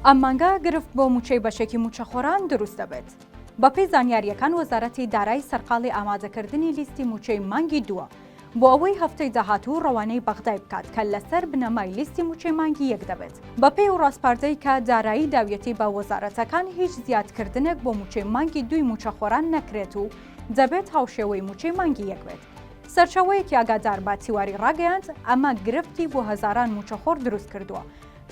ئەم مانگە گرفت بۆ موچەی بەشێکی موچەخۆران دروست دەبێت. بەپێی زانیاریەکان وەزارەتی دارایی سەرقاڵی ئامادەکردنی لیستی موچەی مانگی دووە بۆ ئەوەی هەفتەی داهاتوو ڕەوانەی بەغدای بکات کە لەسەر بنەمای لیستی موچەی مانگی یەک دەبێت. بەپێی و ڕاستپاردەی کە دارایی داویەتی بە وەزارەتەکان هیچ زیادکردنێک بۆ موچەی مانگی دووی موچەخۆران نەکرێت و دەبێت هاوشێوەی موچەی مانگی یەک بێت. سەرچاوەیەکی ئاگادار بە تیواری ڕاگەیاند ئەمە گرفتی بۆ هەزاران موچەخۆر دروست کردووە.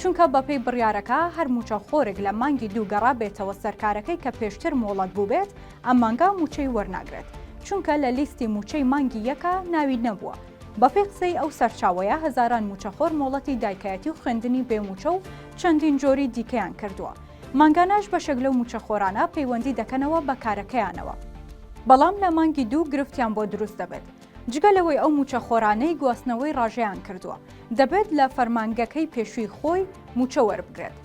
چونکە بەپێی بڕیارەکە هەر موچەخۆرێک لە مانگی دوو گەڕا بێتەوە سەرکارەکەی کە پێشتر مۆڵەت بوو بێت ئەم مانگا موچەی وەرناگرێت چونکە لە لیستی موچەی مانگی یەکە ناوی نەبووە. بەپێی قسەی ئەو سەرچاوەیە هەزاران موچەخۆر مۆڵەتی دایکایەتی و خوێندنی بێموچە و چەندین جۆری دیکەیان کردووە. مانگانەش بەشێک لەو موچەخۆرانە پەیوەندی دەکەنەوە بە کارەکەیانەوە. بەڵام لە مانگی دوو گرفتیان بۆ دروست دەبێت. جگەلەوەی ئەو موچەخۆرانەی گواستنەوەی ڕاژەیان کردووە دەبێت لە فەرمانگەکەی پێشووی خۆی موچە وەربگرێت.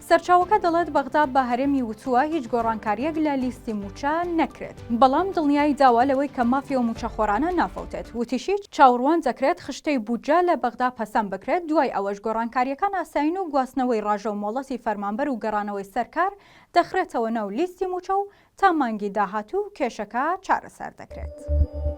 سەرچاوەکە دەڵێت بەغدا بە هەرێمی وتووە هیچ گۆڕانکاریەک لە لیستی موچە نەکرێت. بەڵام دڵنیایی داوە لەوەی کە مافیە و موچەخۆرانە نافەوتێت. وتیشی چاوەڕوان دەکرێت خشتەی بودجە لە بەغدا پەسەند بکرێت دوای ئەوەش گۆڕانکاریەکان ئاساین و گواستنەوەی ڕاژە و مۆڵەتی فەرمانبەر و گەڕانەوەی سەرکار دەخرێتەوە ناو لیستی موچە و تا مانگی داهاتوو کێشەکە چارەسەر دەکرێت.